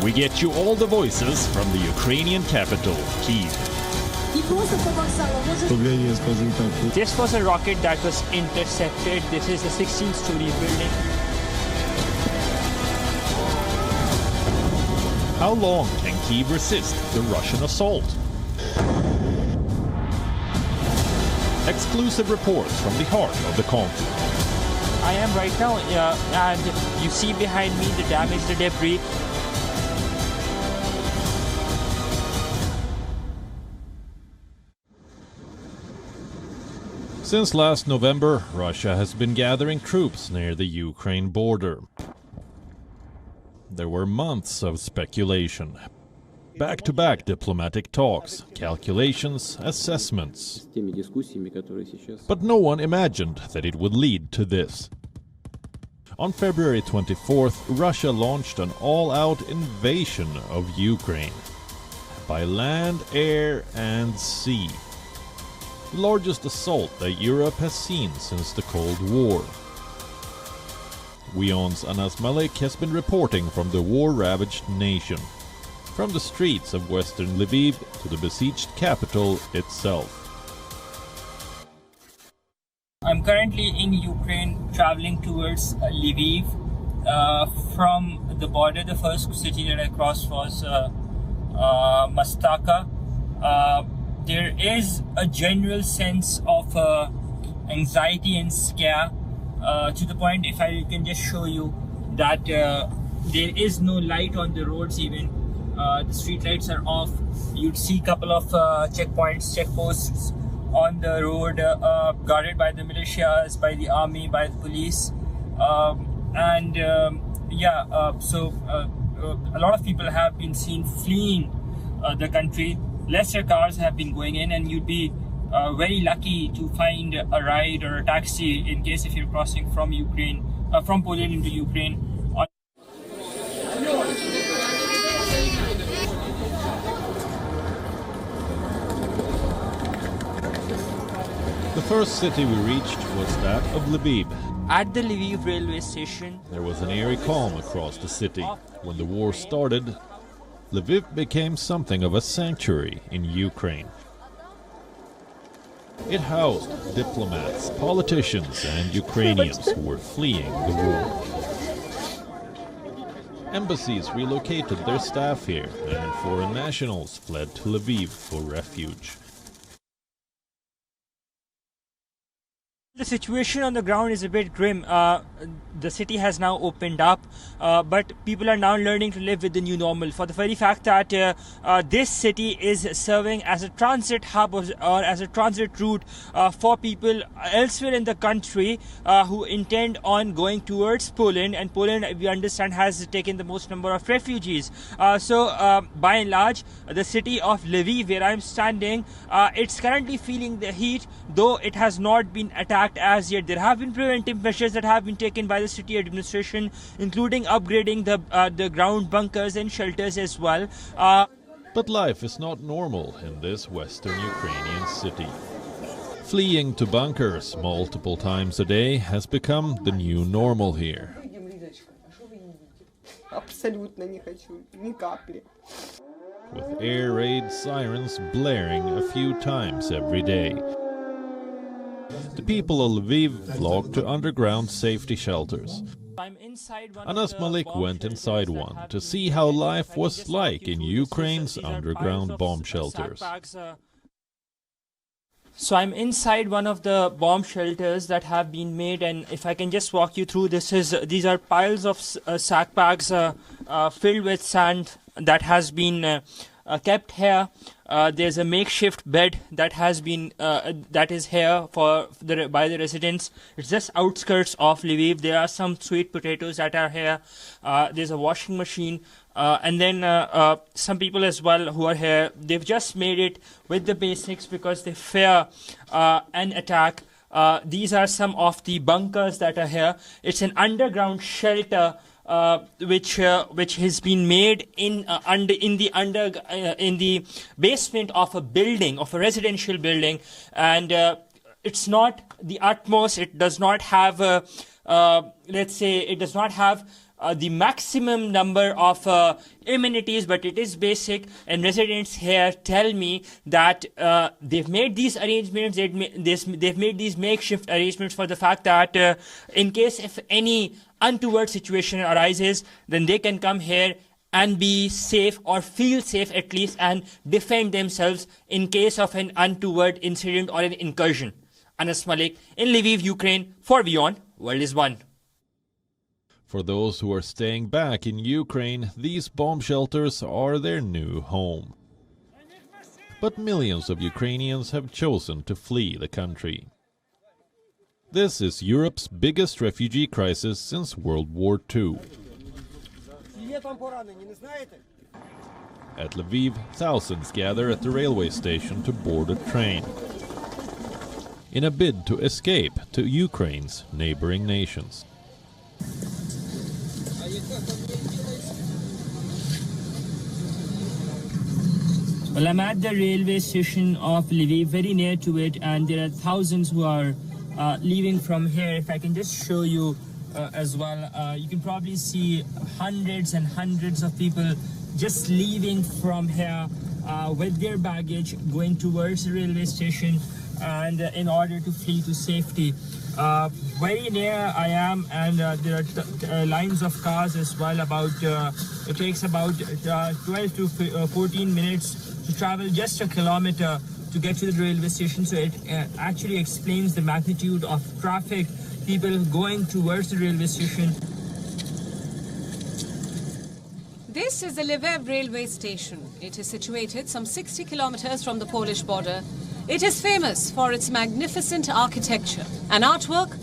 We get you all the voices from the Ukrainian capital, Kyiv. This was a rocket that was intercepted. This is a 16-story building. How long can Kyiv resist the Russian assault? Exclusive reports from the heart of the conflict. I am right now, and you see behind me the damage, the debris. Since last November, Russia has been gathering troops near the Ukraine border. There were months of speculation, back-to-back diplomatic talks, calculations, assessments. But no one imagined that it would lead to this. On February 24th, Russia launched an all-out invasion of Ukraine by land, air, and sea. The largest assault that Europe has seen since the Cold War. WION's Mallick has been reporting from the war-ravaged nation, from the streets of western Lviv to the besieged capital itself. I'm currently in Ukraine, traveling towards Lviv. From the border, the first city that I crossed was Mastaka. There is a general sense of anxiety and scare, to the point, if I can just show you, that there is no light on the roads even. The street lights are off. You'd see a couple of checkposts on the road, guarded by the militias, by the army, by the police. So a lot of people have been seen fleeing the country. Lesser cars have been going in, and you'd be very lucky to find a ride or a taxi in case if you're crossing from Ukraine, from Poland into Ukraine. The first city we reached was that of Lviv. At the Lviv railway station, there was an eerie calm across the city. When the war started, Lviv became something of a sanctuary in Ukraine. It housed diplomats, politicians, and Ukrainians who were fleeing the war. Embassies relocated their staff here, and foreign nationals fled to Lviv for refuge. The situation on the ground is a bit grim. The city has now opened up, but people are now learning to live with the new normal, for the very fact that this city is serving as a transit hub or as a transit route for people elsewhere in the country who intend on going towards Poland, and Poland, we understand, has taken the most number of refugees. So by and large, the city of Lviv, where I'm standing, it's currently feeling the heat, though it has not been attacked as yet. There have been preventive measures that have been taken by the city administration, including upgrading the ground bunkers and shelters as well. But life is not normal in this western Ukrainian city. Fleeing to bunkers multiple times a day has become the new normal here. With air raid sirens blaring a few times every day. The people of Lviv flocked to underground safety shelters. Mallick went inside one to see how life was like in Ukraine's underground bomb shelters. So I'm inside one of the bomb shelters that have been made, and if I can just walk you through, these are piles of sack bags filled with sand that has been kept here. There's a makeshift bed that has been that is here by the residents. It's just outskirts of Lviv. There are some sweet potatoes that are here. There's a washing machine, and then some people as well who are here. They've just made it with the basics because they fear an attack. These are some of the bunkers that are here. It's an underground shelter which has been made in the basement of a building, of a residential building, and it's not the utmost. It does not have let's say it does not have the maximum number of amenities, but it is basic. And residents here tell me that they've made these arrangements, they've made these makeshift arrangements for the fact that in case if any untoward situation arises, then they can come here and be safe, or feel safe at least, and defend themselves in case of an untoward incident or an incursion. Anas Mallick in Lviv, Ukraine, for WION World is One. For those who are staying back in Ukraine, these bomb shelters are their new home. But millions of Ukrainians have chosen to flee the country. This is Europe's biggest refugee crisis since World War II. At Lviv, thousands gather at the railway station to board a train, in a bid to escape to Ukraine's neighboring nations. Well, I'm at the railway station of Lviv, very near to it, and there are thousands who are leaving from here. If I can just show you as well, you can probably see hundreds and hundreds of people just leaving from here with their baggage, going towards the railway station, and in order to flee to safety. Very near I am, and there are lines of cars as well. It takes about 12 to 14 minutes to travel just a kilometer to get to the railway station. So it actually explains the magnitude of traffic, people going towards the railway station. This is the Lviv railway station. It is situated some 60 kilometers from the Polish border. It is famous for its magnificent architecture and artwork.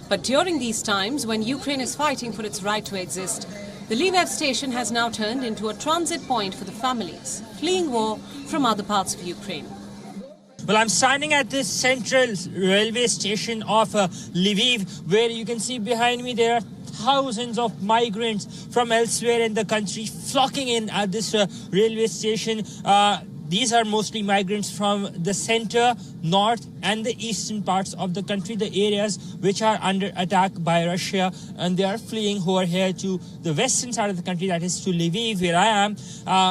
But during these times, when Ukraine is fighting for its right to exist, the Lviv station has now turned into a transit point for the families fleeing war from other parts of Ukraine. Well, I'm standing at this central railway station of Lviv, where you can see behind me there are thousands of migrants from elsewhere in the country flocking in at this railway station. These are mostly migrants from the center, north and the eastern parts of the country, the areas which are under attack by Russia, and they are fleeing, who are here to the western side of the country, that is to Lviv, where I am,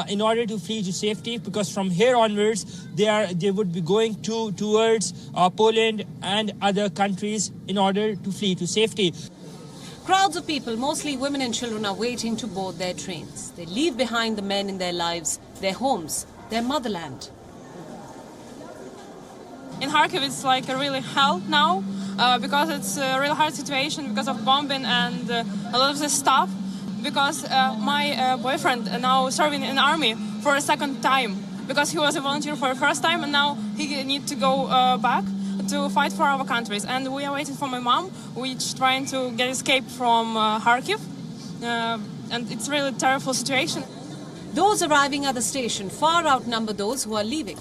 in order to flee to safety, because from here onwards they would be going towards Poland and other countries in order to flee to safety. Crowds of people, mostly women and children, are waiting to board their trains. They leave behind the men in their lives, their homes, their motherland. In Kharkiv it's like a really hell now because it's a really hard situation because of bombing and a lot of this stuff, because my boyfriend now serving in the army for a second time, because he was a volunteer for the first time and now he needs to go back to fight for our countries. And we are waiting for my mom, which trying to get escape from Kharkiv, and it's really a terrible situation. Those arriving at the station far outnumber those who are leaving.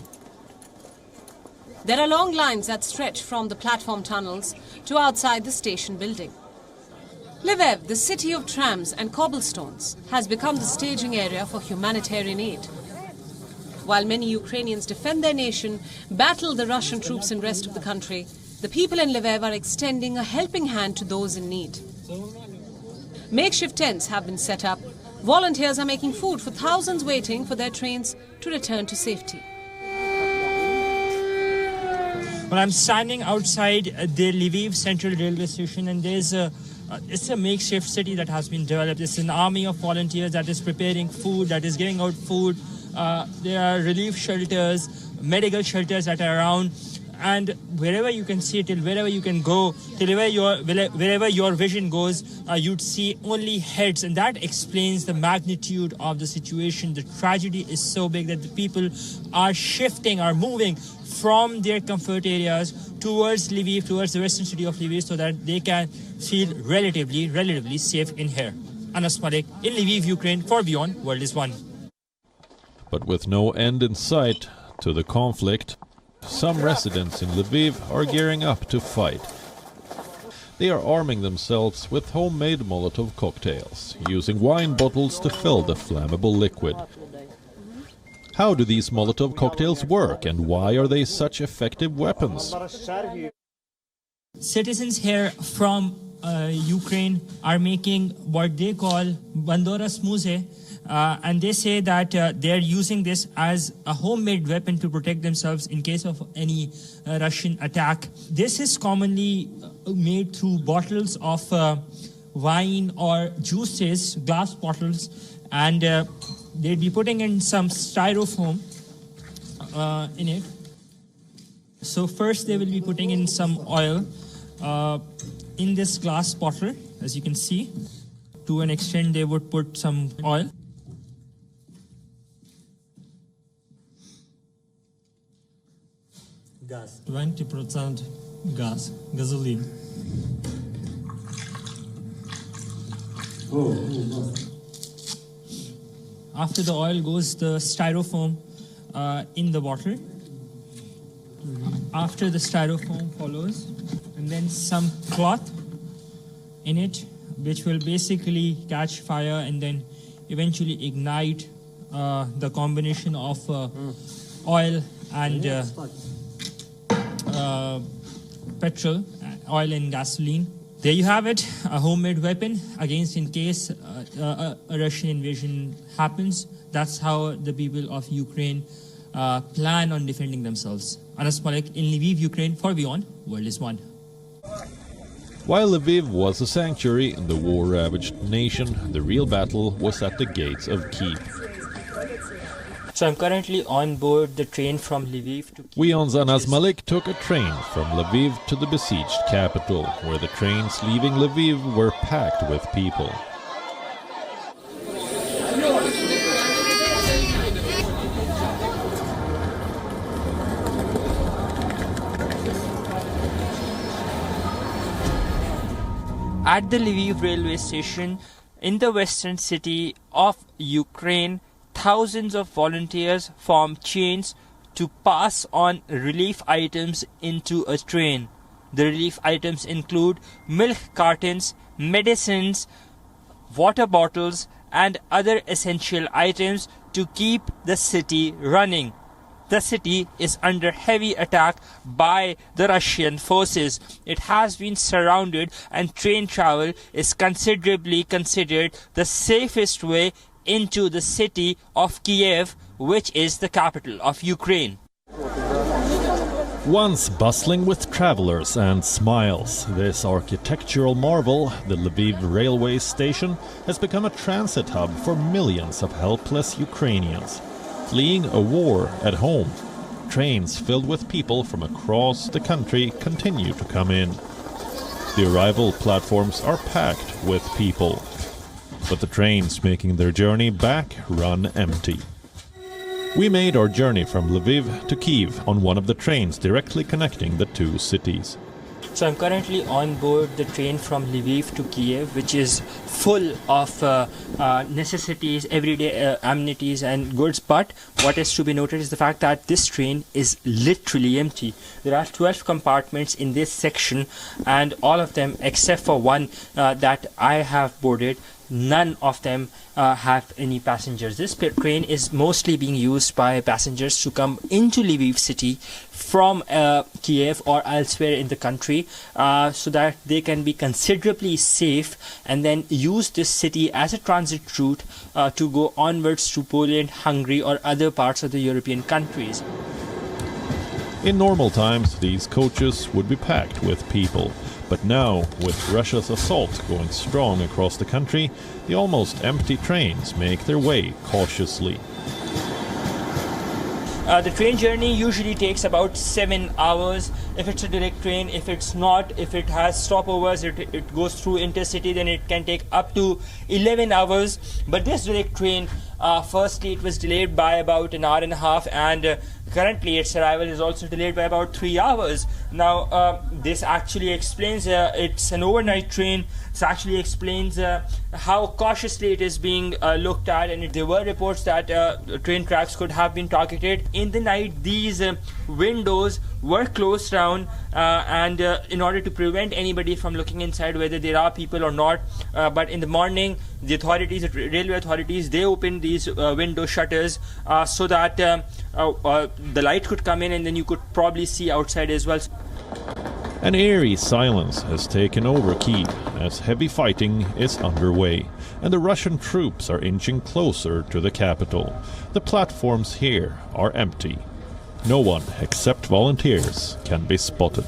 There are long lines that stretch from the platform tunnels to outside the station building. Lviv, the city of trams and cobblestones, has become the staging area for humanitarian aid. While many Ukrainians defend their nation, battle the Russian troops in the rest of the country, the people in Lviv are extending a helping hand to those in need. Makeshift tents have been set up. Volunteers are making food for thousands waiting for their trains to return to safety. Well, I'm standing outside the Lviv Central Railway Station, and it's a makeshift city that has been developed. It's an army of volunteers that is preparing food, that is giving out food. There are relief shelters, medical shelters that are around. And wherever you can see, till wherever you can go, till wherever your vision goes, you'd see only heads. And that explains the magnitude of the situation. The tragedy is so big that the people are shifting, are moving from their comfort areas towards Lviv, towards the western city of Lviv, so that they can feel relatively safe in here. Anas Mallick in Lviv, Ukraine, for WION World is One. But with no end in sight to the conflict, some residents in Lviv are gearing up to fight. They are arming themselves with homemade Molotov cocktails, using wine bottles to fill the flammable liquid. How do these Molotov cocktails work, and why are they such effective weapons? Citizens here from Ukraine are making what they call bandora smooze, and they say that they're using this as a homemade weapon to protect themselves in case of any Russian attack. This is commonly made through bottles of wine or juices, glass bottles, and they'd be putting in some styrofoam in it. So first they will be putting in some oil in this glass bottle, as you can see. To an extent they would put some oil. Gas. 20% gas, gasoline. After the oil goes the styrofoam in the bottle. After the styrofoam follows, and then some cloth in it, which will basically catch fire and then eventually ignite the combination of oil and petrol, oil and gasoline. There you have it, a homemade weapon against in case a Russian invasion happens. That's how the people of Ukraine plan on defending themselves. Anas Mallick in Lviv, Ukraine, for WION, World is One. While Lviv was a sanctuary in the war-ravaged nation, the real battle was at the gates of Kyiv. So I'm currently on board the train from Lviv to Kyiv. WION's Anas Mallick took a train from Lviv to the besieged capital, where the trains leaving Lviv were packed with people. At the Lviv railway station in the western city of Ukraine, thousands of volunteers form chains to pass on relief items into a train. The relief items include milk cartons, medicines, water bottles, and other essential items to keep the city running. The city is under heavy attack by the Russian forces. It has been surrounded, and train travel is considered the safest way into the city of Kiev, which is the capital of Ukraine. Once bustling with travelers and smiles, this architectural marvel, the Lviv railway station, has become a transit hub for millions of helpless Ukrainians fleeing a war at home. Trains filled with people from across the country continue to come in. The arrival platforms are packed with people, but the trains making their journey back run empty. We made our journey from Lviv to Kyiv on one of the trains directly connecting the two cities. So I'm currently on board the train from Lviv to Kiev, which is full of necessities, everyday amenities and goods. But what is to be noted is the fact that this train is literally empty. There are 12 compartments in this section, and all of them, except for one that I have boarded, none of them have any passengers. This train is mostly being used by passengers to come into Lviv city from Kiev or elsewhere in the country, so that they can be considerably safe and then use this city as a transit route to go onwards to Poland, Hungary or other parts of the European countries. In normal times, these coaches would be packed with people. But now, with Russia's assault going strong across the country, the almost empty trains make their way cautiously. The train journey usually takes about 7 hours if it's a direct train. If it's not, if it has stopovers, it goes through intercity, then it can take up to 11 hours. But this direct train, firstly, it was delayed by about an hour and a half, and currently its arrival is also delayed by about 3 hours. Now, this actually explains, it's an overnight train. This actually explains how cautiously it is being looked at, and there were reports that train tracks could have been targeted. In the night, these windows were closed down, and in order to prevent anybody from looking inside whether there are people or not. But in the morning, the authorities, the railway authorities, they opened these window shutters so that the light could come in, and then you could probably see outside as well. An eerie silence has taken over Kyiv as heavy fighting is underway, and the Russian troops are inching closer to the capital. The platforms here are empty. No one except volunteers can be spotted.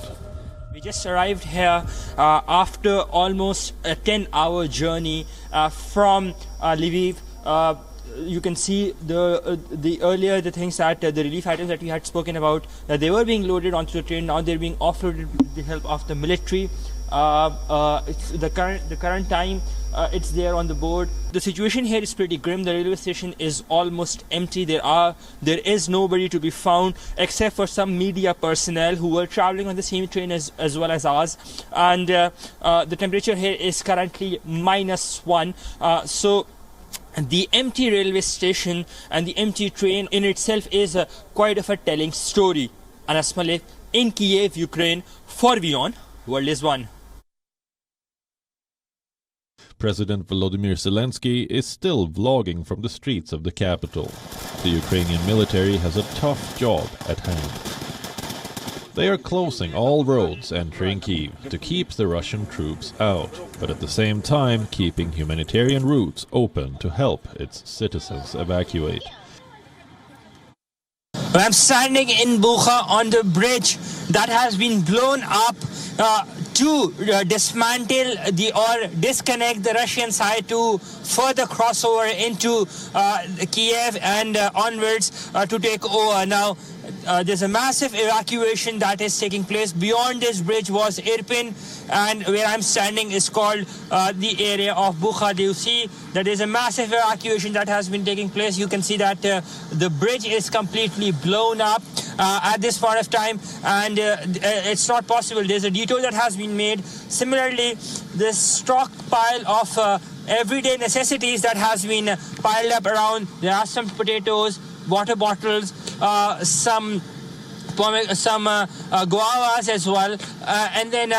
We just arrived here after almost a 10-hour journey from Lviv. You can see the things that the relief items that we had spoken about, that they were being loaded onto the train. Now they're being offloaded with the help of the military. It's the current time. It's there on the board. The situation here is pretty grim. The railway station is almost empty. There is nobody to be found except for some media personnel who were traveling on the same train as well as ours. And the temperature here is currently -1. So the empty railway station and the empty train in itself is quite of a telling story. Anas Mallick in Kiev, Ukraine, for WION World is One. President Volodymyr Zelensky is still vlogging from the streets of the capital. The Ukrainian military has a tough job at hand. They are closing all roads entering Kyiv to keep the Russian troops out, but at the same time keeping humanitarian routes open to help its citizens evacuate. I'm standing in Bucha on the bridge that has been blown up to dismantle or disconnect the Russian side to further crossover into Kiev and onwards to take over. Now, there's a massive evacuation that is taking place. Beyond this bridge was Irpin, and where I'm standing is called the area of Bucha. You see that there's a massive evacuation that has been taking place. You can see that the bridge is completely blown up at this point of time, and it's not possible. There's a detour that has been made. Similarly, this stockpile of everyday necessities that has been piled up around. There are some potatoes, water bottles, some guavas as well, and then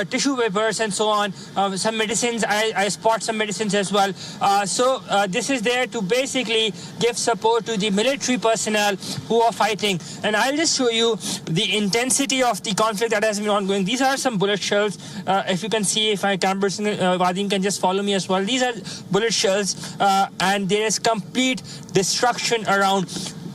tissue papers and so on, some medicines. I spot some medicines as well. So this is there to basically give support to the military personnel who are fighting. And I'll just show you the intensity of the conflict that has been ongoing. These are some bullet shells. If you can see, if my camera person Vadim can just follow me as well. These are bullet shells, and there is complete destruction around.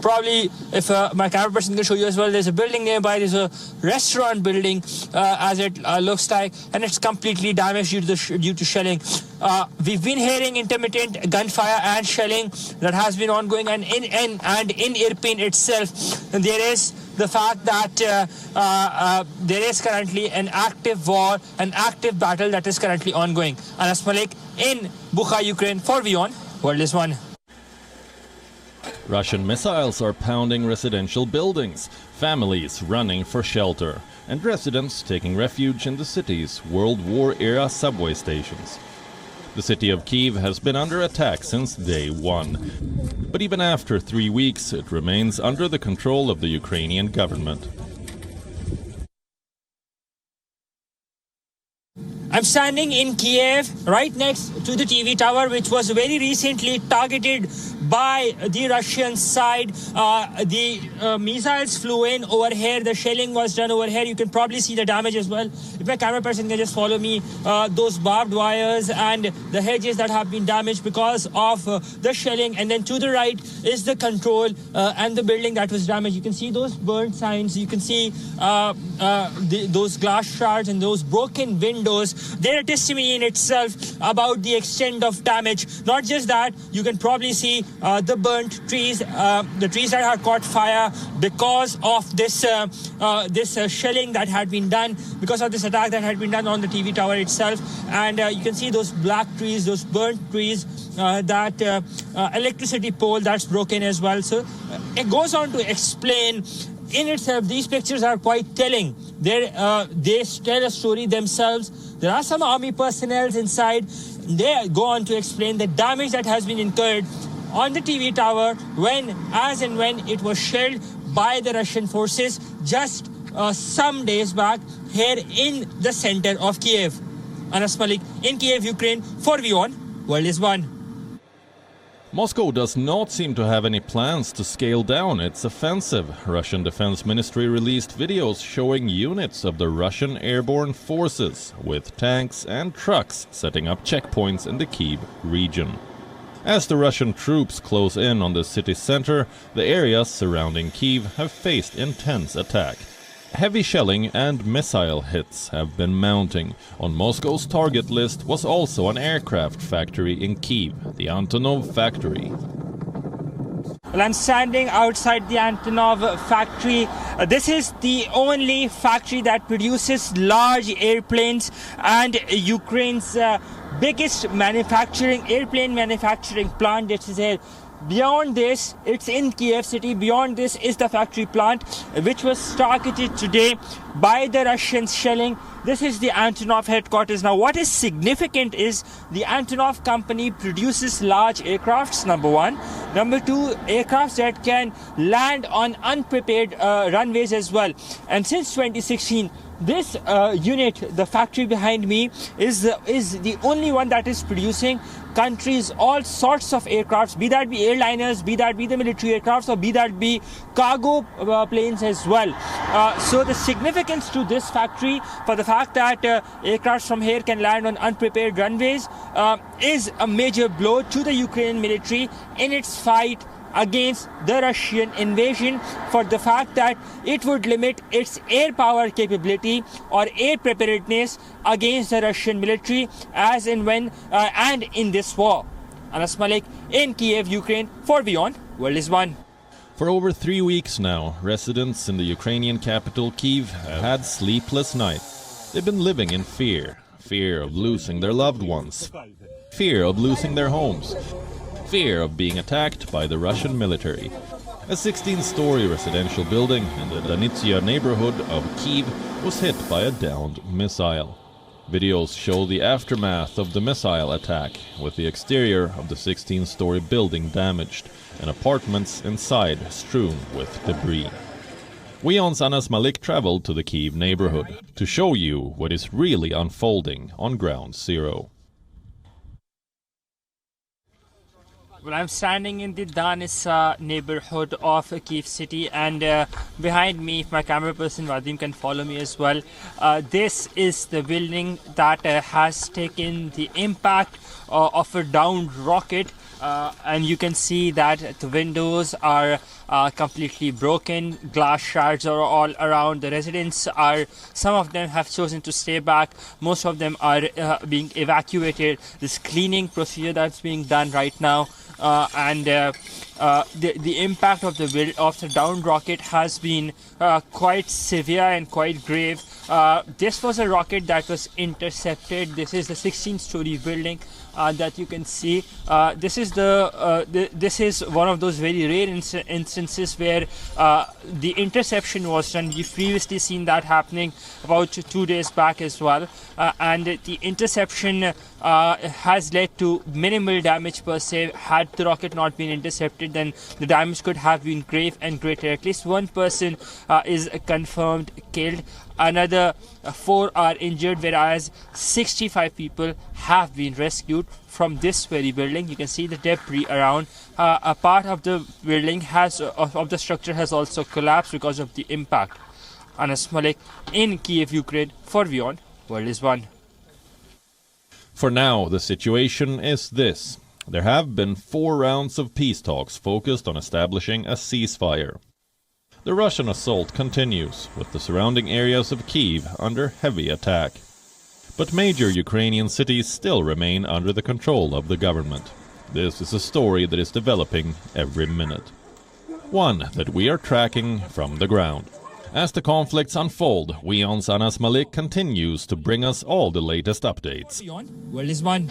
Probably, if my camera person can show you as well, there's a building nearby. There's a restaurant building, as it looks like, and it's completely damaged due to shelling. We've been hearing intermittent gunfire and shelling that has been ongoing, and in Irpin itself, there is the fact that there is currently an active war, an active battle that is currently ongoing. Anas Mallick in Bucha, Ukraine, for WION World is One. Russian missiles are pounding residential buildings, families running for shelter, and residents taking refuge in the city's World War-era subway stations. The city of Kyiv has been under attack since day one, but even after 3 weeks, it remains under the control of the Ukrainian government. I'm standing in Kiev, right next to the TV tower, which was very recently targeted by the Russian side. The missiles flew in over here. The shelling was done over here. You can probably see the damage as well. If my camera person can just follow me, those barbed wires and the hedges that have been damaged because of the shelling. And then to the right is the control and the building that was damaged. You can see those burnt signs. You can see those glass shards and those broken windows. They're a testimony in itself about the extent of damage. Not just that, you can probably see the burnt trees, the trees that have caught fire because of this shelling that had been done, because of this attack that had been done on the TV tower itself. And you can see those black trees, those burnt trees, that electricity pole that's broken as well. So it goes on to explain in itself. These pictures are quite telling. They tell a story themselves. There are some army personnel inside. They go on to explain the damage that has been incurred on the TV tower as and when it was shelled by the Russian forces just some days back here in the center of Kiev. Anas Mallick in Kiev, Ukraine, for WION World is One. Moscow does not seem to have any plans to scale down its offensive. Russian Defense Ministry released videos showing units of the Russian airborne forces with tanks and trucks setting up checkpoints in the Kyiv region. As the Russian troops close in on the city center, the areas surrounding Kyiv have faced intense attack. Heavy shelling and missile hits have been mounting. On Moscow's target list was also an aircraft factory in Kyiv, the Antonov factory. Well, I'm standing outside the Antonov factory. This is the only factory that produces large airplanes and Ukraine's biggest airplane manufacturing plant. It is here. Beyond this, it's in Kiev city. Beyond this is the factory plant, which was targeted today by the Russians shelling. This is the Antonov headquarters. Now, what is significant is the Antonov company produces large aircrafts, number one. Number two, aircrafts that can land on unprepared runways as well. And since 2016, this unit, the factory behind me, is the only one that is producing countries all sorts of aircrafts, be that be airliners, be that be the military aircrafts, or be that be cargo planes as well. So the significance to this factory for the fact that aircrafts from here can land on unprepared runways is a major blow to the Ukrainian military in its fight against the Russian invasion, for the fact that it would limit its air power capability or air preparedness against the Russian military as and when and in this war. Anas Mallick in Kiev, Ukraine, for WION World is One. For over 3 weeks now, residents in the Ukrainian capital Kyiv have had sleepless nights. They've been living in fear of losing their loved ones, fear of losing their homes, fear of being attacked by the Russian military. A 16-story residential building in the Danitsia neighborhood of Kyiv was hit by a downed missile. Videos show the aftermath of the missile attack, with the exterior of the 16-story building damaged and apartments inside strewn with debris. WION's Anas Mallick traveled to the Kyiv neighborhood to show you what is really unfolding on ground zero. Well, I'm standing in the Danitsia neighborhood of Kyiv city, and behind me, if my camera person Vadim can follow me as well, this is the building that has taken the impact of a downed rocket, and you can see that the windows are completely broken, glass shards are all around. The residents some of them have chosen to stay back, most of them are being evacuated. This cleaning procedure that's being done right now, and the impact of the downed rocket has been quite severe and quite grave. This was a rocket that was intercepted. This is the 16-story building that you can see. This is one of those very rare instances where the interception was done. We've previously seen that happening about 2 days back as well, and the interception has led to minimal damage per se. Had the rocket not been intercepted, then the damage could have been grave and greater. At least one person is confirmed killed. Another 4 are injured, whereas 65 people have been rescued from this very building. You can see the debris around. A part of the building of the structure has also collapsed because of the impact. Anas Mallick in Kiev, Ukraine, for WION World is One. For now, the situation is this. There have been 4 rounds of peace talks focused on establishing a ceasefire. The Russian assault continues, with the surrounding areas of Kyiv under heavy attack. But major Ukrainian cities still remain under the control of the government. This is a story that is developing every minute. One that we are tracking from the ground. As the conflicts unfold, WION's Anas Mallick continues to bring us all the latest updates. WION World is One.